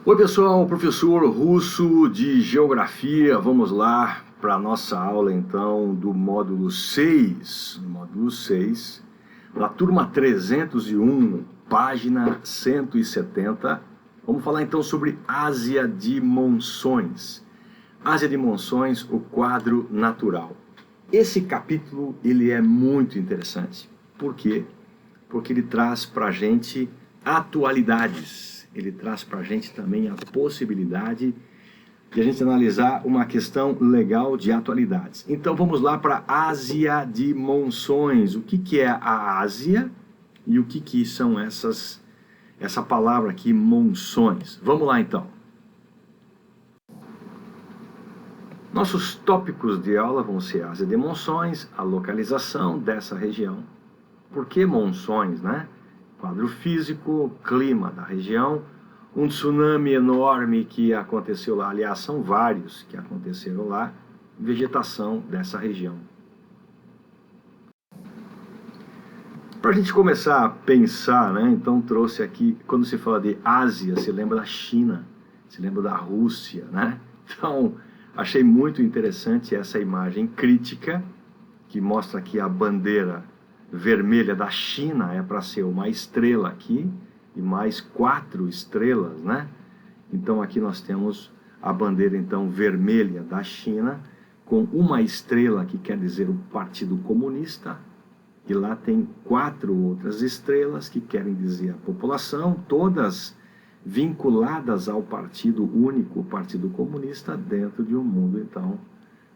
Oi pessoal, professor Russo de Geografia. Vamos lá para a nossa aula então do módulo 6. Módulo 6, da turma 301, página 170. Vamos falar então sobre Ásia de Monções. Ásia de Monções, o quadro natural. Esse capítulo ele é muito interessante. Por quê? Porque ele traz para a gente atualidades. Ele traz para a gente também a possibilidade de a gente analisar uma questão legal de atualidades. Então vamos lá para a Ásia de Monções. O que é a Ásia e o que são essa palavra aqui, monções? Vamos lá então. Nossos tópicos de aula vão ser Ásia de Monções, a localização dessa região. Por que monções, né? Quadro físico, clima da região, um tsunami enorme que aconteceu lá, aliás, são vários que aconteceram lá, vegetação dessa região. Para a gente começar a pensar, né, então trouxe aqui, quando se fala de Ásia, se lembra da China, se lembra da Rússia, né? Então, achei muito interessante essa imagem crítica, que mostra aqui a bandeira vermelha da China, é para ser uma estrela aqui, e mais 4 estrelas, né? Então aqui nós temos a bandeira então vermelha da China, com uma estrela que quer dizer o Partido Comunista, e lá tem 4 outras estrelas que querem dizer a população, todas vinculadas ao Partido Único, o Partido Comunista, dentro de um mundo então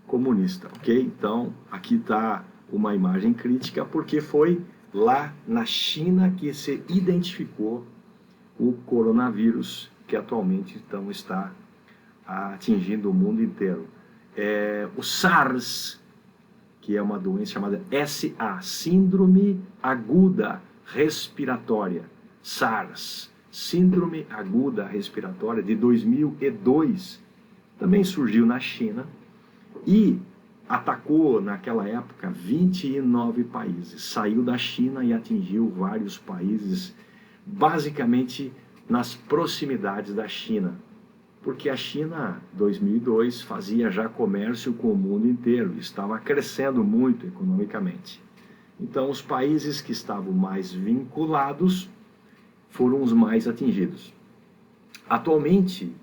comunista, ok? Então aqui está uma imagem crítica, porque foi lá na China que se identificou o coronavírus, que atualmente então está atingindo o mundo inteiro. O SARS, que é uma doença chamada SA, Síndrome Aguda Respiratória, SARS, Síndrome Aguda Respiratória, de 2002, também surgiu na China e atacou naquela época 29 países, saiu da China e atingiu vários países, basicamente nas proximidades da China, porque a China, 2002, fazia já comércio com o mundo inteiro, estava crescendo muito economicamente. Então os países que estavam mais vinculados foram os mais atingidos. Atualmente,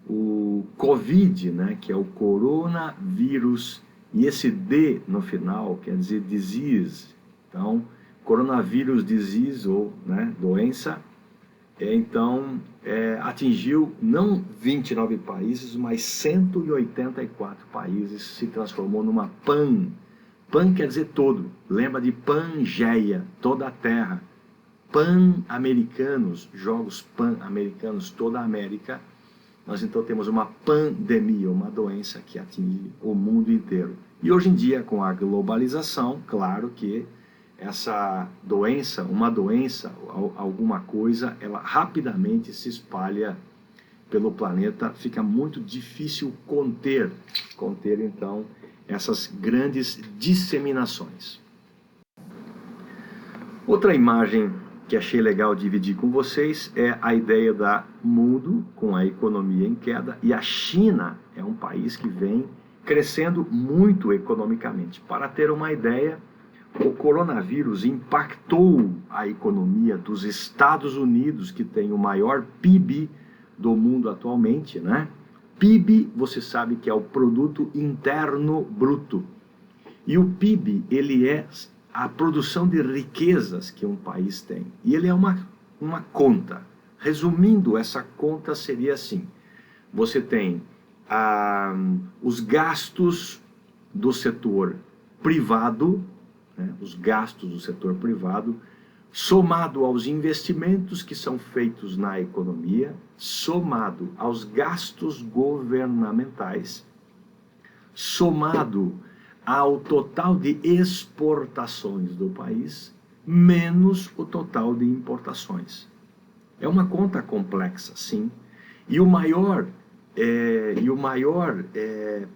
o Covid, né, que é o coronavírus, e esse D no final quer dizer disease. Então, coronavírus disease, ou né, doença, atingiu não 29 países, mas 184 países, se transformou numa PAN. PAN quer dizer todo, lembra de Pangeia, toda a Terra. Pan-americanos, jogos pan-americanos, toda a América. Nós então temos uma pandemia, uma doença que atinge o mundo inteiro. E hoje em dia, com a globalização, claro que essa doença, uma doença, alguma coisa, ela rapidamente se espalha pelo planeta, fica muito difícil conter então essas grandes disseminações. Outra imagem que achei legal dividir com vocês é a ideia da mundo com a economia em queda, e a China é um país que vem crescendo muito economicamente. Para ter uma ideia, o coronavírus impactou a economia dos Estados Unidos, que tem o maior PIB do mundo atualmente, né? PIB, você sabe que é o Produto Interno Bruto. E o PIB, ele é a produção de riquezas que um país tem. E ele é uma conta. Resumindo, essa conta seria assim: você tem os gastos do setor privado, né, os gastos do setor privado, somado aos investimentos que são feitos na economia, somado aos gastos governamentais, somado ao total de exportações do país, menos o total de importações. É uma conta complexa, sim. E o maior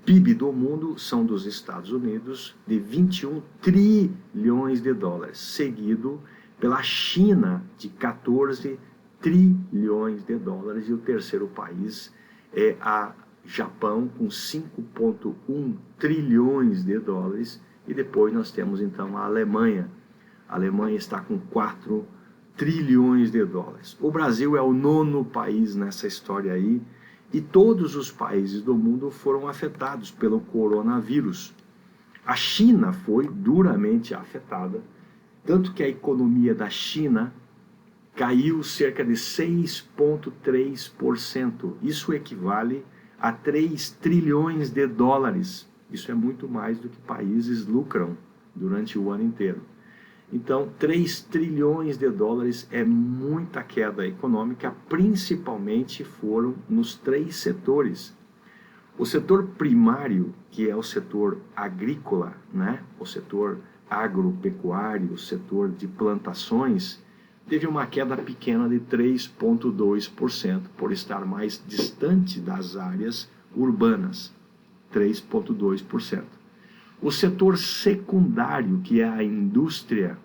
PIB do mundo são dos Estados Unidos, de 21 trilhões de dólares, seguido pela China, de 14 trilhões de dólares, e o terceiro país é a Japão, com 5,1 trilhões de dólares, e depois nós temos então a Alemanha. A Alemanha está com 4 trilhões de dólares. O Brasil é o 9º país nessa história aí, e todos os países do mundo foram afetados pelo coronavírus. A China foi duramente afetada, tanto que a economia da China caiu cerca de 6,3%. Isso equivale a 3 trilhões de dólares. Isso é muito mais do que países lucram durante o ano inteiro. Então, 3 trilhões de dólares é muita queda econômica, principalmente foram nos 3 setores. O setor primário, que é o setor agrícola, né? O setor agropecuário, o setor de plantações, teve uma queda pequena de 3,2%, por estar mais distante das áreas urbanas, 3,2%. O setor secundário, que é a indústria,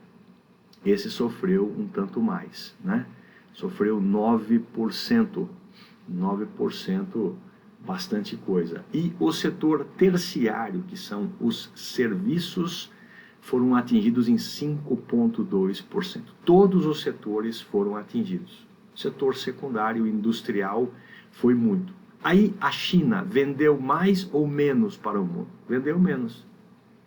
esse sofreu um tanto mais, né? Sofreu 9%, 9%, bastante coisa. E o setor terciário, que são os serviços, foram atingidos em 5,2%. Todos os setores foram atingidos. O setor secundário industrial foi muito. Aí a China vendeu mais ou menos para o mundo? Vendeu menos.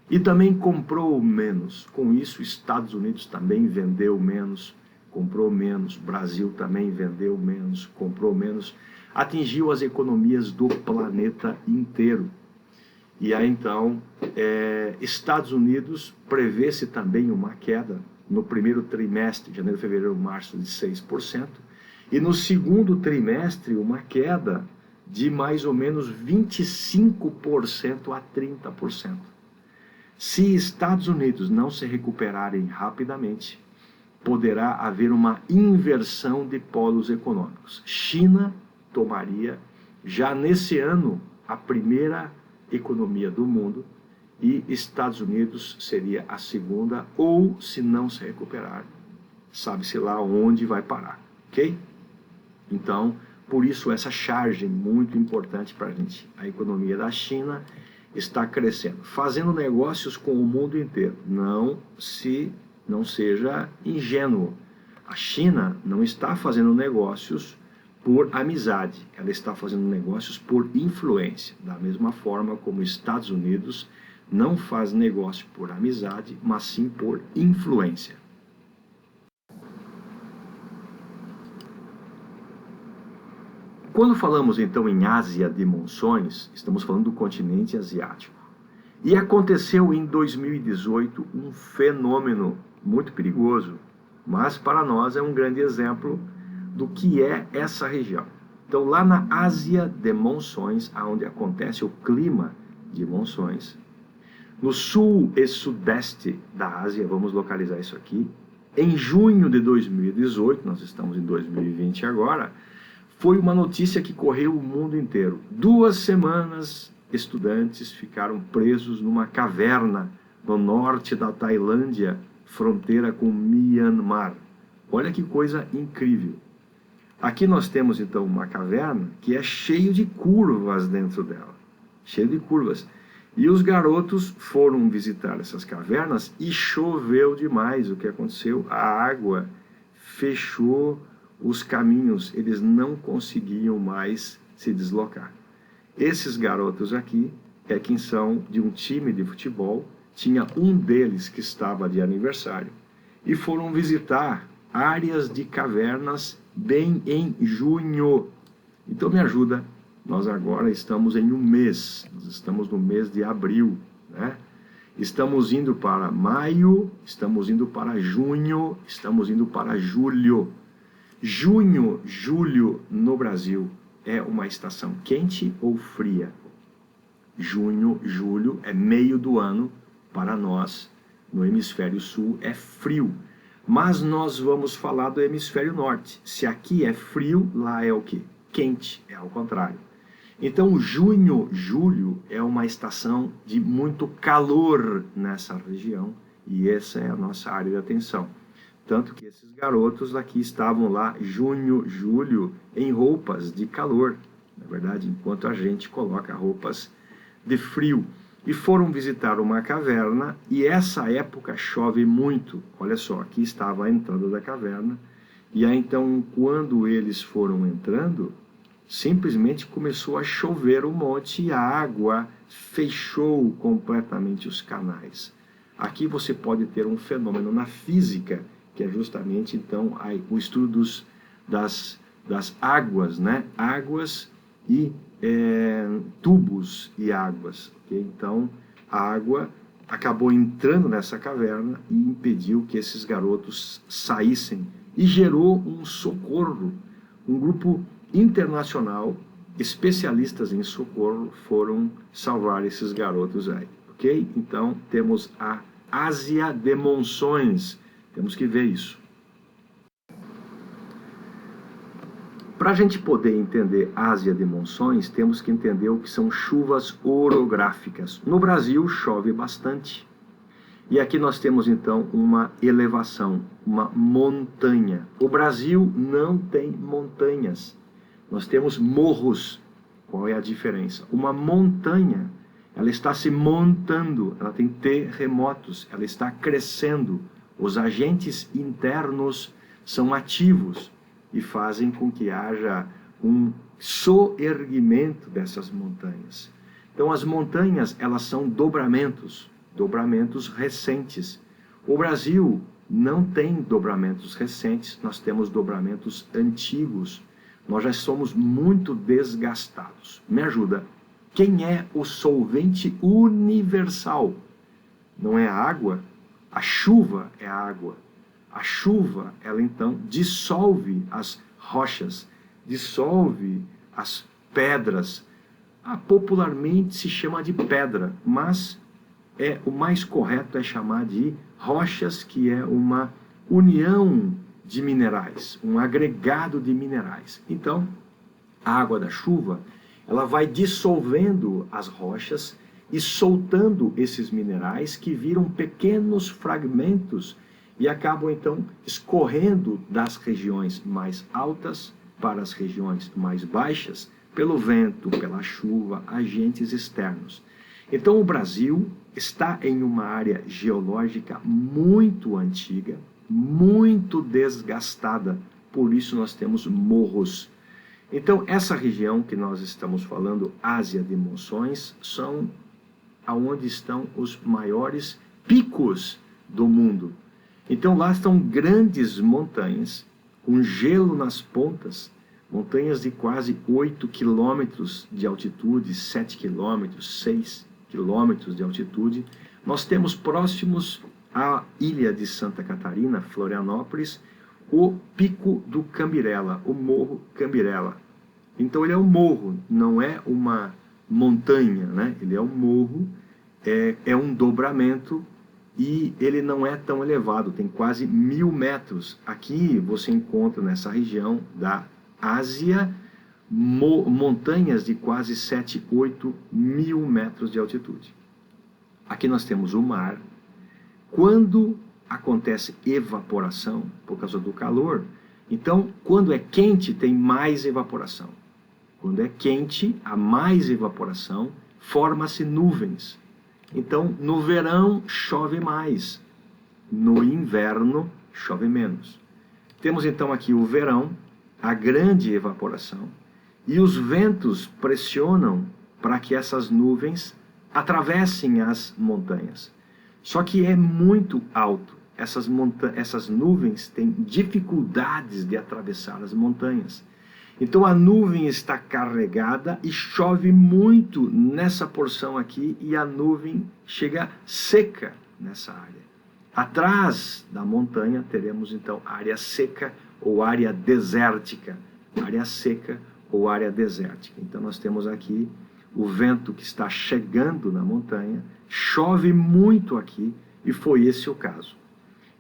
E também comprou menos. Com isso, Estados Unidos também vendeu menos, comprou menos. Brasil também vendeu menos, comprou menos. Atingiu as economias do planeta inteiro. E aí, então, Estados Unidos prevê-se também uma queda no primeiro trimestre, janeiro, fevereiro, março, de 6%, e no segundo trimestre uma queda de mais ou menos 25% a 30%. Se Estados Unidos não se recuperarem rapidamente, poderá haver uma inversão de polos econômicos. China tomaria, já nesse ano, a primeira economia do mundo, e Estados Unidos seria a segunda, ou, se não se recuperar, sabe-se lá onde vai parar, ok? Então, por isso essa charge muito importante para a gente. A economia da China está crescendo, fazendo negócios com o mundo inteiro. Não seja ingênuo. A China não está fazendo negócios por amizade, ela está fazendo negócios por influência, da mesma forma como os Estados Unidos não faz negócio por amizade, mas sim por influência. Quando falamos então em Ásia de monções, estamos falando do continente asiático. E aconteceu em 2018 um fenômeno muito perigoso, mas para nós é um grande exemplo do que é essa região. Então, lá na Ásia de monções, onde acontece o clima de monções, no sul e sudeste da Ásia, vamos localizar isso aqui, em junho de 2018, nós estamos em 2020 agora, foi uma notícia que correu o mundo inteiro. 2 semanas, estudantes ficaram presos numa caverna no norte da Tailândia, fronteira com Myanmar. Olha que coisa incrível. Aqui nós temos então uma caverna que é cheia de curvas dentro dela, cheia de curvas. E os garotos foram visitar essas cavernas e choveu demais. O que aconteceu? A água fechou os caminhos, eles não conseguiam mais se deslocar. Esses garotos aqui quem são de um time de futebol, tinha um deles que estava de aniversário e foram visitar áreas de cavernas bem em junho. Então me ajuda, nós agora estamos em um mês, nós estamos no mês de abril, né? Estamos indo para maio, estamos indo para junho, estamos indo para julho. Junho, julho no Brasil é uma estação quente ou fria? Junho, julho é meio do ano, para nós, no hemisfério sul, é frio. Mas nós vamos falar do hemisfério norte. Se aqui é frio, lá é o quê? Quente, é ao contrário. Então, junho, julho é uma estação de muito calor nessa região, e essa é a nossa área de atenção. Tanto que esses garotos aqui estavam lá, junho, julho, em roupas de calor, na verdade, enquanto a gente coloca roupas de frio. E foram visitar uma caverna, e essa época chove muito. Olha só, aqui estava a entrada da caverna, e aí então, quando eles foram entrando, simplesmente começou a chover um monte e a água fechou completamente os canais. Aqui você pode ter um fenômeno na física, que é justamente então o estudo das águas, né? Águas e tubos e águas. Okay? Então a água acabou entrando nessa caverna e impediu que esses garotos saíssem e gerou um socorro. Um grupo internacional, especialistas em socorro, foram salvar esses garotos aí, ok? Então temos a Ásia de Monções, temos que ver isso. Para a gente poder entender Ásia de Monções, temos que entender o que são chuvas orográficas. No Brasil chove bastante. E aqui nós temos então uma elevação, uma montanha. O Brasil não tem montanhas. Nós temos morros. Qual é a diferença? Uma montanha, ela está se montando, ela tem terremotos, ela está crescendo. Os agentes internos são ativos e fazem com que haja um soerguimento dessas montanhas. Então as montanhas, elas são dobramentos recentes. O Brasil não tem dobramentos recentes, nós temos dobramentos antigos. Nós já somos muito desgastados. Me ajuda. Quem é o solvente universal? Não é a água? A chuva é a água. A chuva, ela então dissolve as rochas, dissolve as pedras. Popularmente se chama de pedra, mas o mais correto é chamar de rochas, que é uma união de minerais, um agregado de minerais. Então, a água da chuva, ela vai dissolvendo as rochas e soltando esses minerais que viram pequenos fragmentos e acabam então escorrendo das regiões mais altas para as regiões mais baixas pelo vento, pela chuva, agentes externos. Então o Brasil está em uma área geológica muito antiga, muito desgastada, por isso nós temos morros. Então essa região que nós estamos falando, Ásia de Monções, são aonde estão os maiores picos do mundo. Então lá estão grandes montanhas, com gelo nas pontas, montanhas de quase 8 quilômetros de altitude, 7 quilômetros, 6 quilômetros de altitude. Nós temos próximos à ilha de Santa Catarina, Florianópolis, o Pico do Cambirela, o Morro Cambirela. Então ele é um morro, não é uma montanha, né? Ele é um morro, é um dobramento e ele não é tão elevado, tem quase 1000 metros. Aqui você encontra nessa região da Ásia montanhas de quase 7, 8 mil metros de altitude. Aqui nós temos o mar. Quando acontece evaporação por causa do calor, então quando é quente tem mais evaporação. Quando é quente, há mais evaporação, forma-se nuvens. Então no verão chove mais, no inverno chove menos. Temos então aqui o verão, a grande evaporação, e os ventos pressionam para que essas nuvens atravessem as montanhas. Só que é muito alto. Essas nuvens têm dificuldades de atravessar as montanhas. Então a nuvem está carregada e chove muito nessa porção aqui e a nuvem chega seca nessa área. Atrás da montanha teremos então área seca ou área desértica. Área seca ou área desértica. Então nós temos aqui o vento que está chegando na montanha, chove muito aqui e foi esse o caso.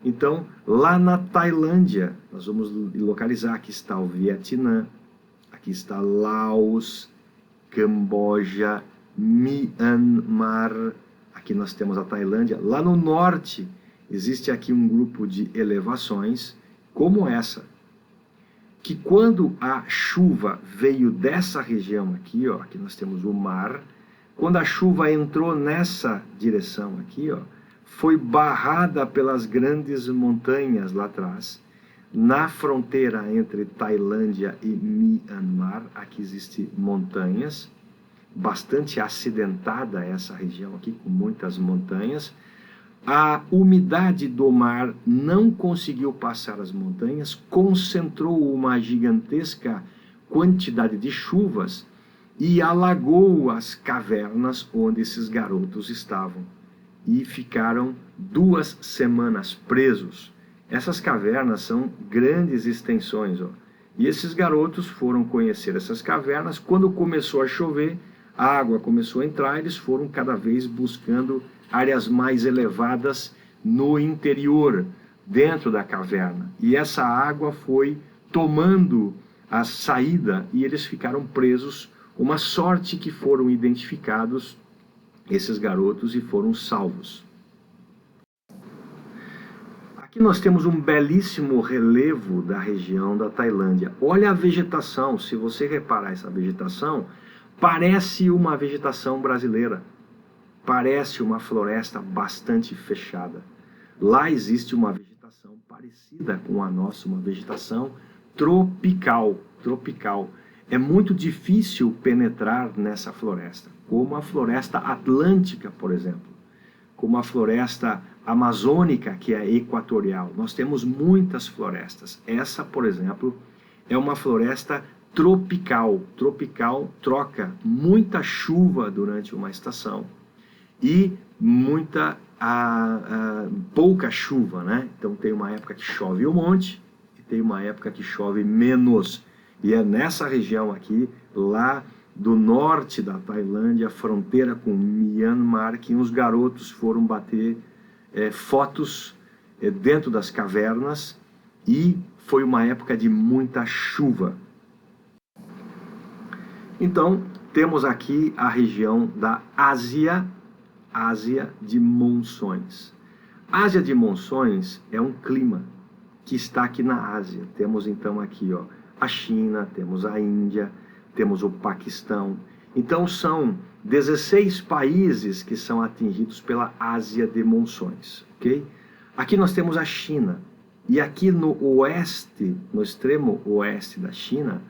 Então lá na Tailândia, nós vamos localizar, aqui está o Vietnã, aqui está Laos, Camboja, Myanmar, aqui nós temos a Tailândia. Lá no norte existe aqui um grupo de elevações como essa, que quando a chuva veio dessa região aqui, ó, aqui nós temos o mar, quando a chuva entrou nessa direção aqui, ó, foi barrada pelas grandes montanhas lá atrás, na fronteira entre Tailândia e Myanmar. Aqui existem montanhas, bastante acidentada essa região aqui, com muitas montanhas. A umidade do mar não conseguiu passar as montanhas, concentrou uma gigantesca quantidade de chuvas e alagou as cavernas onde esses garotos estavam. E ficaram 2 semanas presos. Essas cavernas são grandes extensões, ó. E esses garotos foram conhecer essas cavernas. Quando começou a chover, a água começou a entrar, eles foram cada vez buscando áreas mais elevadas no interior, dentro da caverna. E essa água foi tomando a saída e eles ficaram presos. Uma sorte que foram identificados esses garotos e foram salvos. Aqui nós temos um belíssimo relevo da região da Tailândia. Olha a vegetação, se você reparar essa vegetação, parece uma vegetação brasileira. Parece uma floresta bastante fechada. Lá existe uma vegetação parecida com a nossa, uma vegetação tropical. É muito difícil penetrar nessa floresta, como a floresta atlântica, por exemplo, como a floresta amazônica, que é equatorial. Nós temos muitas florestas. Essa, por exemplo, é uma floresta tropical. Tropical troca muita chuva durante uma estação e pouca chuva, né? Então tem uma época que chove um monte e tem uma época que chove menos. E é nessa região aqui, lá do norte da Tailândia, fronteira com Myanmar, que uns garotos foram bater fotos dentro das cavernas e foi uma época de muita chuva. Então, temos aqui a região da Ásia de monções. Ásia de monções é um clima que está aqui na Ásia. Temos então aqui, ó, a China, temos a Índia, temos o Paquistão. Então são 16 países que são atingidos pela Ásia de monções, ok? Aqui nós temos a China, e aqui no oeste, no extremo oeste da China,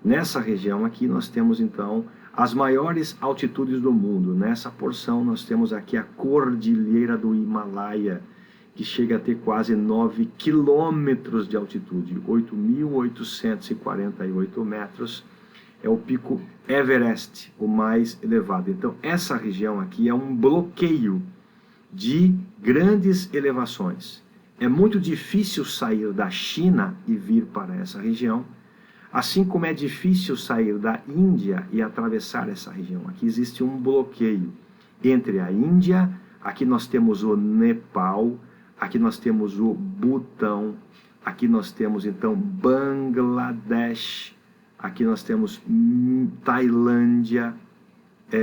nessa região aqui nós temos então as maiores altitudes do mundo. Nessa porção nós temos aqui a Cordilheira do Himalaia, que chega a ter quase 9 quilômetros de altitude, 8.848 metros, é o pico Everest, o mais elevado. Então, essa região aqui é um bloqueio de grandes elevações. É muito difícil sair da China e vir para essa região, assim como é difícil sair da Índia e atravessar essa região. Aqui existe um bloqueio entre a Índia, aqui nós temos o Nepal, aqui nós temos o Butão, aqui nós temos então Bangladesh, aqui nós temos Tailândia,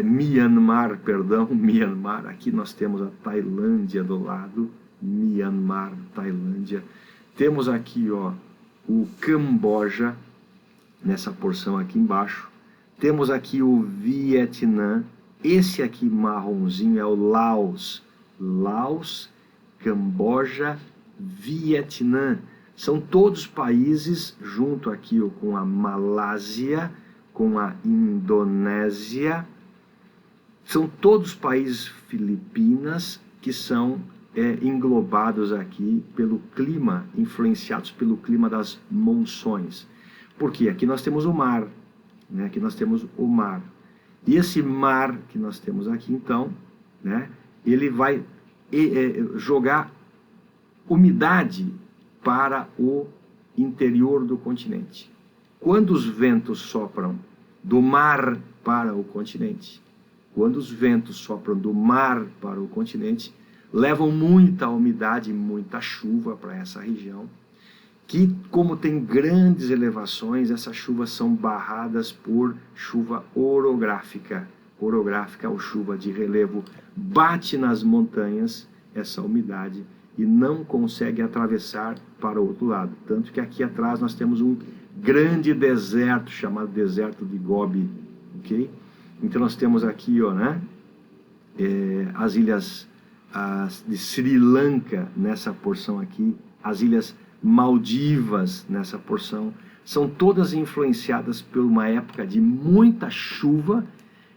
Myanmar, aqui nós temos a Tailândia do lado, Myanmar, Tailândia. Temos aqui, ó, o Camboja, nessa porção aqui embaixo. Temos aqui o Vietnã, esse aqui marronzinho é o Laos, Camboja, Vietnã. São todos países, junto aqui com a Malásia, com a Indonésia, são todos países Filipinas que são englobados aqui pelo clima, influenciados pelo clima das monções. Porque aqui nós temos o mar, né? Aqui nós temos o mar. E esse mar que nós temos aqui, então, né? Ele vai jogar umidade para o interior do continente. Quando os ventos sopram do mar para o continente, levam muita umidade, muita chuva para essa região, que, como tem grandes elevações, essas chuvas são barradas por chuva orográfica. Orográfica ou chuva de relevo. Bate nas montanhas essa umidade e não conseguem atravessar para o outro lado. Tanto que aqui atrás nós temos um grande deserto chamado deserto de Gobi, ok? Então nós temos aqui, ó, né, as ilhas de Sri Lanka nessa porção aqui, as ilhas Maldivas nessa porção, são todas influenciadas por uma época de muita chuva,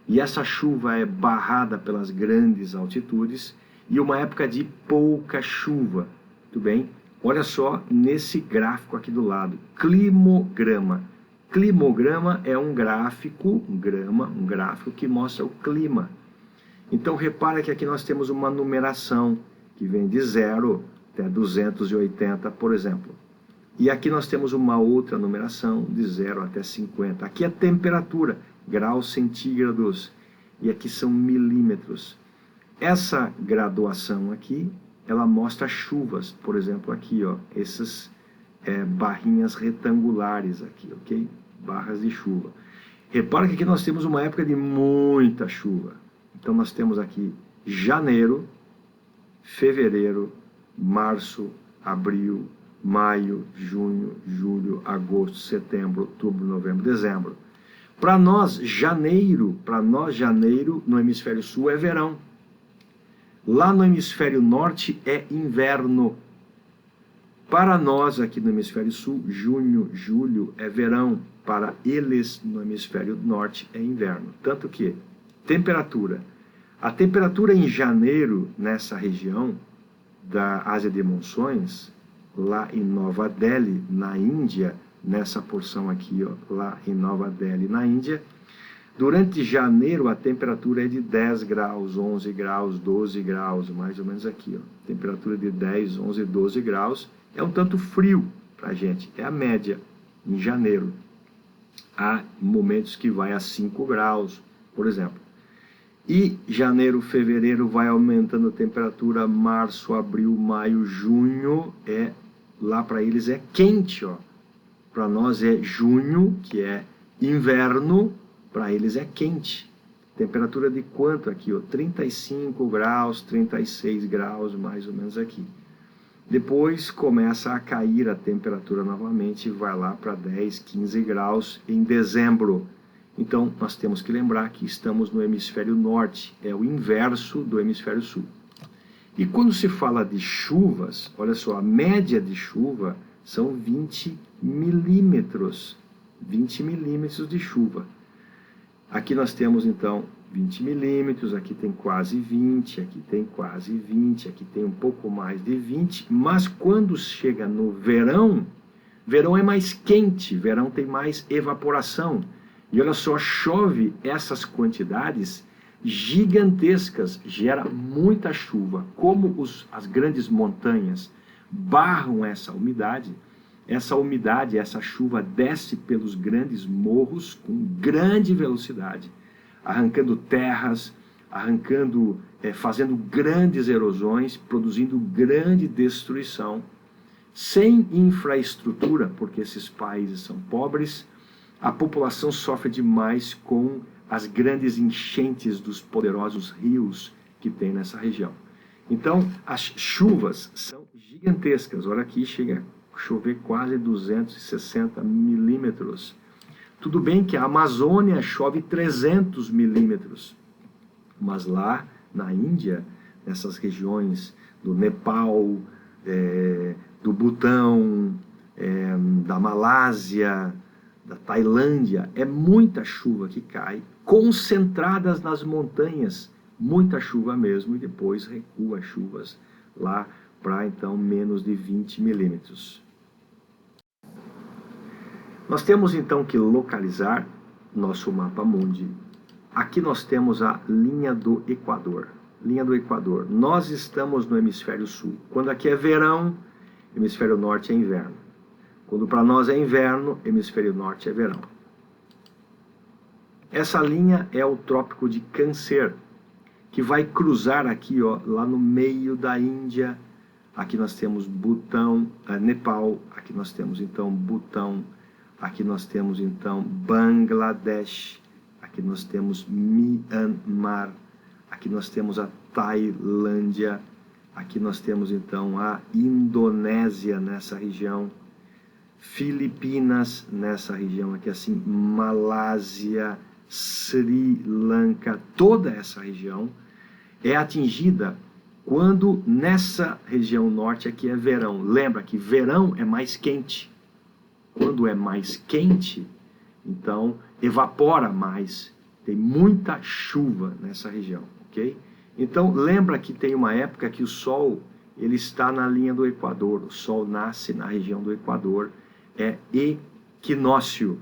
e essa chuva é barrada pelas grandes altitudes, e uma época de pouca chuva. Tudo bem? Olha só nesse gráfico aqui do lado, climograma. Climograma é um gráfico, um gráfico que mostra o clima. Então repara que aqui nós temos uma numeração que vem de 0 até 280, por exemplo. E aqui nós temos uma outra numeração de 0 até 50. Aqui é temperatura, graus centígrados, e aqui são milímetros. Essa graduação aqui, ela mostra chuvas, por exemplo, aqui, ó, essas barrinhas retangulares aqui, ok? Barras de chuva. Repara que aqui nós temos uma época de muita chuva. Então nós temos aqui janeiro, fevereiro, março, abril, maio, junho, julho, agosto, setembro, outubro, novembro, dezembro. Para nós, janeiro, no hemisfério sul é verão. Lá no hemisfério norte é inverno. Para nós aqui no hemisfério sul, junho, julho é verão. Para eles no hemisfério norte é inverno. Tanto que a temperatura em janeiro nessa região da Ásia de Monções, lá em Nova Delhi, na Índia, nessa porção aqui, ó, lá em Nova Delhi, na Índia, durante janeiro a temperatura é de 10 graus, 11 graus, 12 graus, mais ou menos aqui, ó. Temperatura de 10, 11, 12 graus, é um tanto frio para a gente, é a média em janeiro. Há momentos que vai a 5 graus, por exemplo. E janeiro, fevereiro vai aumentando a temperatura, março, abril, maio, junho, lá para eles é quente, ó. Para nós é junho, que é inverno, para eles é quente. Temperatura de quanto aqui, ó? 35 graus, 36 graus, mais ou menos aqui. Depois começa a cair a temperatura novamente e vai lá para 10, 15 graus em dezembro. Então, nós temos que lembrar que estamos no hemisfério norte, é o inverso do hemisfério sul. E quando se fala de chuvas, olha só, a média de chuva são 20 milímetros. 20 milímetros de chuva. Aqui nós temos, então, 20 milímetros, aqui tem quase 20, aqui tem quase 20, aqui tem um pouco mais de 20, mas quando chega no verão, verão é mais quente, verão tem mais evaporação. E olha só, chove essas quantidades gigantescas, gera muita chuva. Como as grandes montanhas barram essa umidade, essa chuva desce pelos grandes morros com grande velocidade, arrancando terras, fazendo grandes erosões, produzindo grande destruição, sem infraestrutura, porque esses países são pobres. A população sofre demais com as grandes enchentes dos poderosos rios que tem nessa região. Então, as chuvas são gigantescas. Olha aqui, chega a chover quase 260 milímetros. Tudo bem que a Amazônia chove 300 milímetros, mas lá na Índia, nessas regiões do Nepal, do Butão, da Malásia, da Tailândia, é muita chuva que cai, concentradas nas montanhas, muita chuva mesmo, e depois recua as chuvas lá para, então, menos de 20 milímetros. Nós temos, então, que localizar nosso mapa mundi. Aqui nós temos a linha do Equador. Linha do Equador. Nós estamos no hemisfério sul. Quando aqui é verão, hemisfério norte é inverno. Quando para nós é inverno, hemisfério norte é verão. Essa linha é o Trópico de Câncer, que vai cruzar aqui, ó, lá no meio da Índia. Aqui nós temos Butão, Nepal. Aqui nós temos, então, Butão. Aqui nós temos, então, Bangladesh. Aqui nós temos Myanmar. Aqui nós temos a Tailândia. Aqui nós temos então a Indonésia nessa região, Filipinas nessa região aqui assim, Malásia, Sri Lanka, toda essa região é atingida quando nessa região norte aqui é verão. Lembra que verão é mais quente. Quando é mais quente, então evapora mais, tem muita chuva nessa região, ok? Então lembra que tem uma época que o Sol ele está na linha do Equador, o Sol nasce na região do Equador, é equinócio,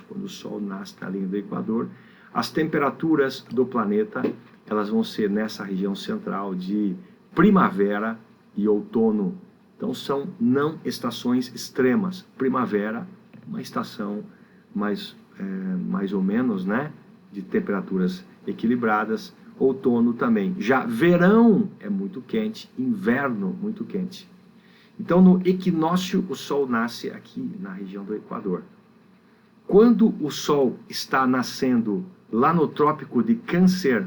quando o Sol nasce na linha do Equador, as temperaturas do planeta elas vão ser nessa região central de primavera e outono. Então são não estações extremas. Primavera, uma estação mais ou menos, né, de temperaturas equilibradas. Outono também. Já verão é muito quente, inverno muito quente. Então no equinócio o Sol nasce aqui na região do Equador. Quando o Sol está nascendo lá no Trópico de Câncer,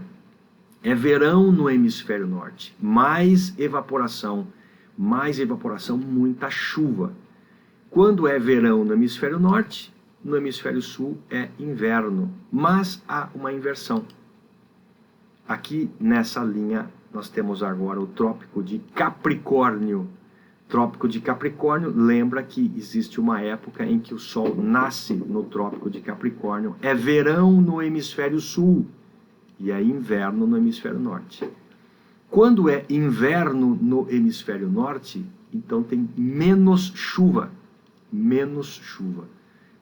é verão no hemisfério norte, mais evaporação, muita chuva. Quando é verão no hemisfério norte, no hemisfério sul é inverno, mas há uma inversão. Aqui nessa linha nós temos agora o Trópico de Capricórnio. Trópico de Capricórnio, lembra que existe uma época em que o Sol nasce no Trópico de Capricórnio, é verão no hemisfério sul e é inverno no hemisfério norte. Quando é inverno no hemisfério norte, então tem menos chuva.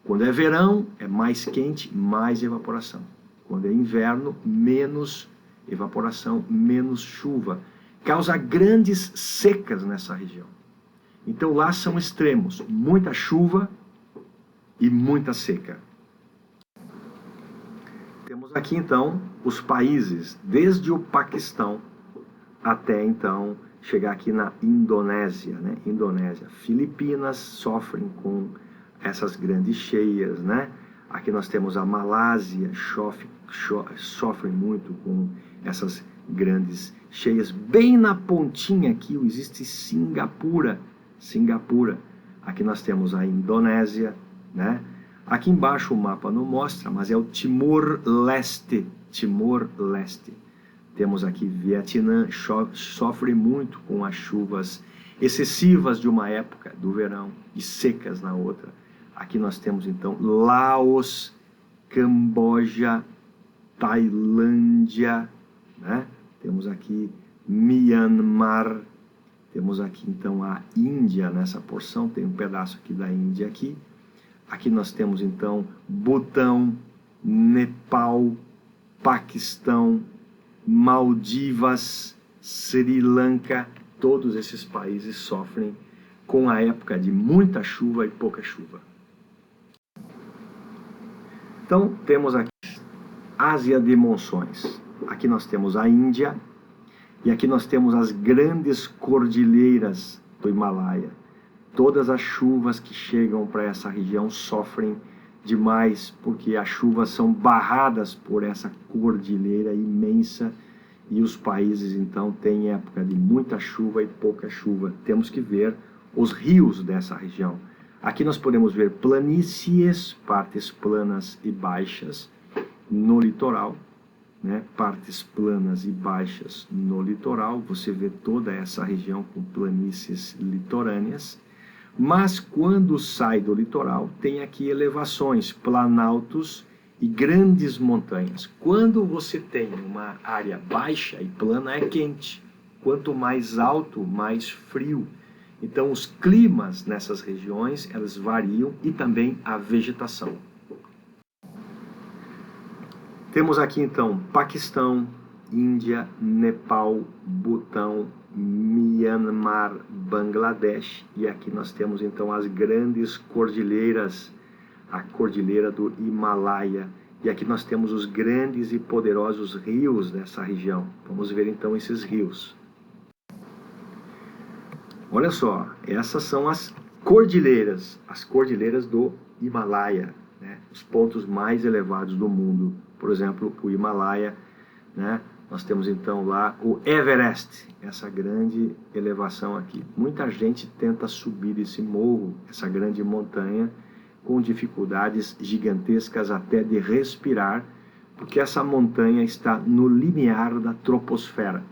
Quando é verão, é mais quente, mais evaporação. Quando é inverno, menos evaporação, menos chuva. Causa grandes secas nessa região. Então lá são extremos, muita chuva e muita seca. Temos aqui então os países, desde o Paquistão até então chegar aqui na Indonésia, né? Indonésia, Filipinas sofrem com essas grandes cheias, né? Aqui nós temos a Malásia, sofre muito com essas grandes cheias. Bem na pontinha aqui existe Singapura. Aqui nós temos a Indonésia, né? Aqui embaixo o mapa não mostra, mas é o Timor-Leste. Temos aqui Vietnã, sofre muito com as chuvas excessivas de uma época do verão e secas na outra. Aqui nós temos então Laos, Camboja, Tailândia, né? Temos aqui Myanmar, temos aqui então a Índia nessa porção, tem um pedaço aqui da Índia aqui. Aqui nós temos então Butão, Nepal, Paquistão, Maldivas, Sri Lanka, todos esses países sofrem com a época de muita chuva e pouca chuva. Então temos aqui Ásia de monções. Aqui nós temos a Índia e aqui nós temos as grandes cordilheiras do Himalaia. Todas as chuvas que chegam para essa região sofrem demais, porque as chuvas são barradas por essa cordilheira imensa e os países então têm época de muita chuva e pouca chuva. Temos que ver os rios dessa região. Aqui nós podemos ver planícies, partes planas e baixas no litoral, né? Partes planas e baixas no litoral. Você vê toda essa região com planícies litorâneas. Mas quando sai do litoral, tem aqui elevações, planaltos e grandes montanhas. Quando você tem uma área baixa e plana, é quente. Quanto mais alto, mais frio. Então, os climas nessas regiões, elas variam e também a vegetação. Temos aqui, então, Paquistão, Índia, Nepal, Butão, Myanmar, Bangladesh, e aqui nós temos então as grandes cordilheiras, a cordilheira do Himalaia, e aqui nós temos os grandes e poderosos rios dessa região. Vamos ver então esses rios. Olha só, essas são as cordilheiras do Himalaia, né? Os pontos mais elevados do mundo. Por exemplo, o Himalaia, né? Nós temos então lá o Everest, essa grande elevação aqui. Muita gente tenta subir esse morro, essa grande montanha, com dificuldades gigantescas até de respirar, porque essa montanha está no limiar da troposfera,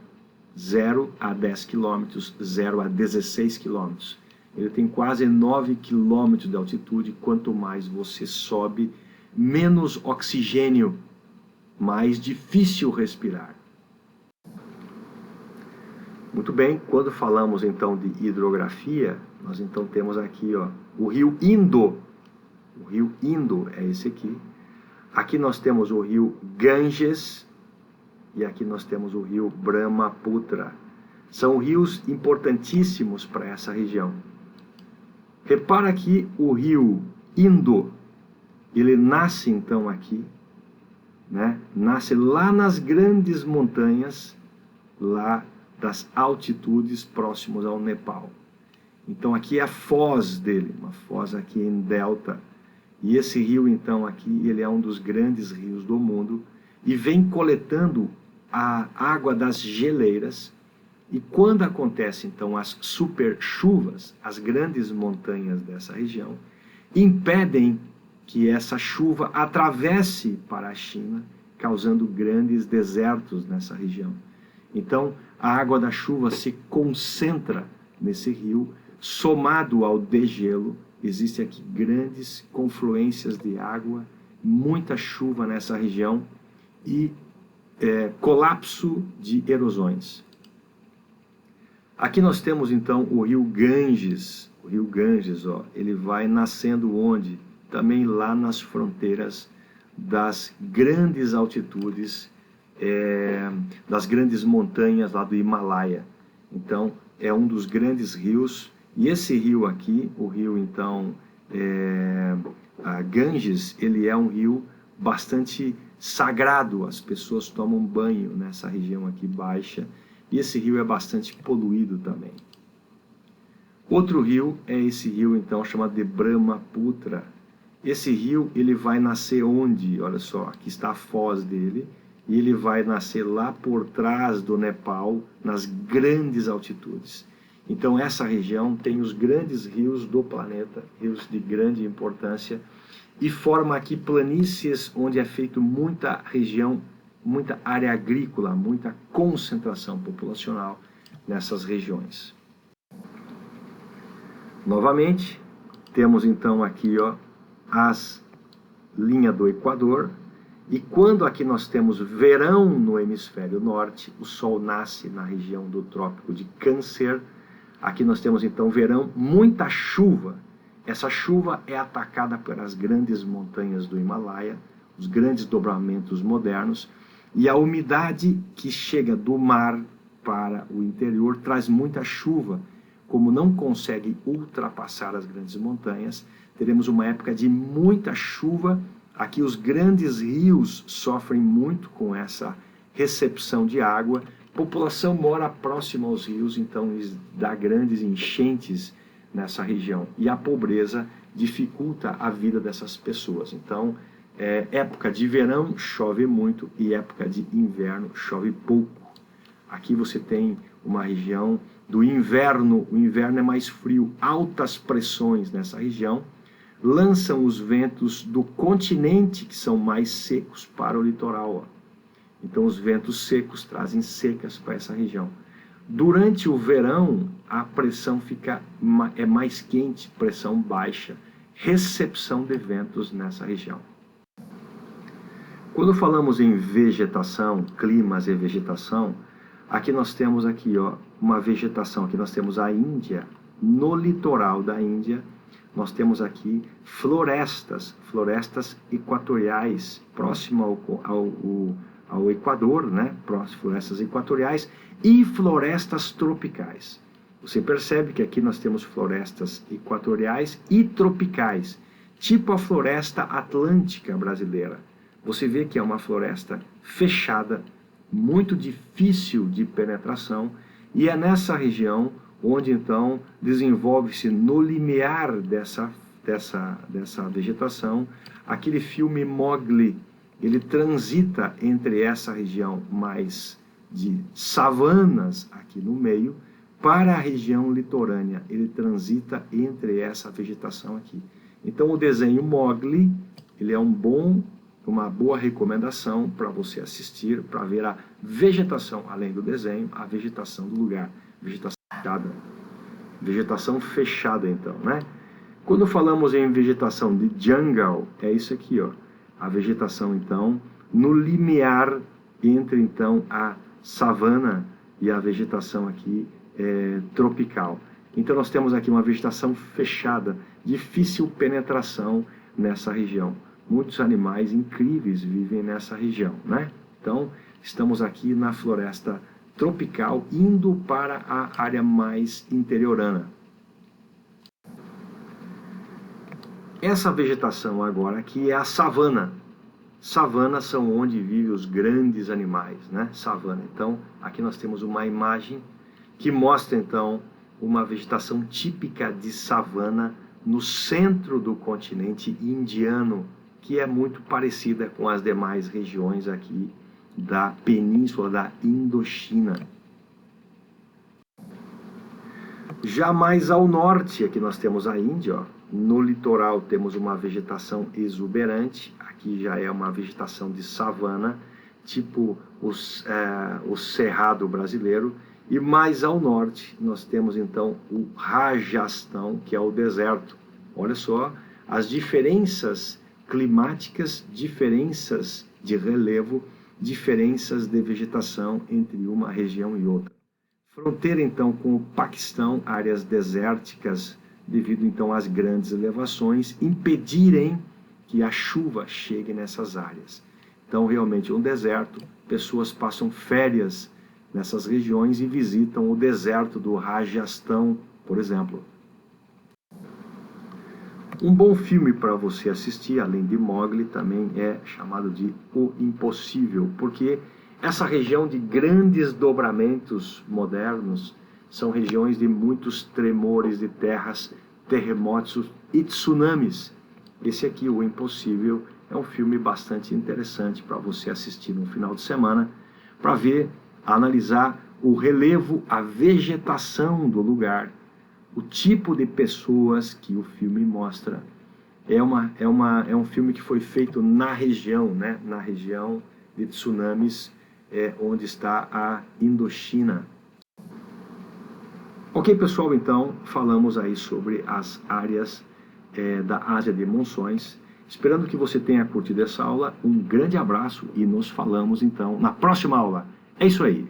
0 a 10 quilômetros, 0 a 16 quilômetros. Ele tem quase 9 quilômetros de altitude. Quanto mais você sobe, menos oxigênio, mais difícil respirar. Muito bem, quando falamos então de hidrografia, nós então temos aqui o rio Indo. O rio Indo é esse aqui. Aqui nós temos o rio Ganges e aqui nós temos o rio Brahmaputra. São rios importantíssimos para essa região. Repara que o rio Indo, ele nasce então aqui, né? Nasce lá nas grandes montanhas, lá das altitudes próximos ao Nepal. Então aqui é a foz dele, uma foz aqui em delta. E esse rio então aqui, ele é um dos grandes rios do mundo e vem coletando a água das geleiras. E quando acontece então as super chuvas, as grandes montanhas dessa região impedem que essa chuva atravesse para a China, causando grandes desertos nessa região. Então, a água da chuva se concentra nesse rio, somado ao degelo. Existem aqui grandes confluências de água, muita chuva nessa região e colapso de erosões. Aqui nós temos então o rio Ganges. O rio Ganges, ele vai nascendo onde? Também lá nas fronteiras das grandes altitudes, das grandes montanhas lá do Himalaia. Então, é um dos grandes rios. E esse rio aqui, o rio então Ganges, ele é um rio bastante sagrado. As pessoas tomam banho nessa região aqui baixa. E esse rio é bastante poluído também. Outro rio é esse rio então chamado de Brahmaputra. Esse rio, ele vai nascer onde? Olha só, aqui está a foz dele. E ele vai nascer lá por trás do Nepal, nas grandes altitudes. Então essa região tem os grandes rios do planeta, rios de grande importância, e forma aqui planícies onde é feito muita região, muita área agrícola, muita concentração populacional nessas regiões. Novamente, temos então aqui as linhas do Equador. E quando aqui nós temos verão no hemisfério norte, o sol nasce na região do Trópico de Câncer. Aqui nós temos então verão, muita chuva. Essa chuva é atacada pelas grandes montanhas do Himalaia, os grandes dobramentos modernos, e a umidade que chega do mar para o interior traz muita chuva. Como não consegue ultrapassar as grandes montanhas, teremos uma época de muita chuva. Aqui os grandes rios sofrem muito com essa recepção de água. A população mora próxima aos rios, então dá grandes enchentes nessa região. E a pobreza dificulta a vida dessas pessoas. Então, época de verão chove muito e época de inverno chove pouco. Aqui você tem uma região do inverno, o inverno é mais frio, altas pressões nessa região, lançam os ventos do continente, que são mais secos, para o litoral. Então os ventos secos trazem secas para essa região. Durante o verão, a pressão é mais quente, pressão baixa, recepção de ventos nessa região. Quando falamos em vegetação, climas e vegetação, aqui nós temos uma vegetação, aqui nós temos a Índia, no litoral da Índia, nós temos aqui florestas equatoriais, próximo ao Equador, né? Florestas equatoriais e florestas tropicais. Você percebe que aqui nós temos florestas equatoriais e tropicais, tipo a floresta atlântica brasileira. Você vê que é uma floresta fechada, muito difícil de penetração, e é nessa região onde então desenvolve-se no limiar dessa vegetação aquele filme Mowgli. Ele transita entre essa região mais de savanas aqui no meio para a região litorânea. Ele transita entre essa vegetação aqui. Então o desenho Mowgli, ele é uma boa recomendação para você assistir, para ver a vegetação, além do desenho, a vegetação do lugar. Vegetação fechada, então, né? Quando falamos em vegetação de jungle, é isso aqui, ó. A vegetação, então, no limiar entre, então, a savana e a vegetação aqui tropical. Então, nós temos aqui uma vegetação fechada, difícil penetração nessa região. Muitos animais incríveis vivem nessa região, né? Então, estamos aqui na floresta tropical, indo para a área mais interiorana. Essa vegetação agora aqui é a savana. Savanas são onde vivem os grandes animais, né? Savana. Então, aqui nós temos uma imagem que mostra, então, uma vegetação típica de savana no centro do continente indiano, que é muito parecida com as demais regiões aqui da península da Indochina. Já mais ao norte, aqui nós temos a Índia, ó. No litoral temos uma vegetação exuberante, aqui já é uma vegetação de savana, tipo o cerrado brasileiro, e mais ao norte nós temos então o Rajastão, que é o deserto. Olha só as diferenças climáticas, diferenças de relevo, diferenças de vegetação entre uma região e outra. Fronteira então com o Paquistão, áreas desérticas, devido então às grandes elevações, impedirem que a chuva chegue nessas áreas. Então realmente é um deserto, pessoas passam férias nessas regiões e visitam o deserto do Rajastão, por exemplo. Um bom filme para você assistir, além de Mowgli, também é chamado de O Impossível, porque essa região de grandes dobramentos modernos são regiões de muitos tremores de terras, terremotos e tsunamis. Esse aqui, O Impossível, é um filme bastante interessante para você assistir no final de semana, para ver, analisar o relevo, a vegetação do lugar, o tipo de pessoas que o filme mostra. É um filme que foi feito na região, né? Na região de tsunamis, onde está a Indochina. Ok, pessoal, então falamos aí sobre as áreas da Ásia de monções. Esperando que você tenha curtido essa aula, um grande abraço e nos falamos então na próxima aula. É isso aí.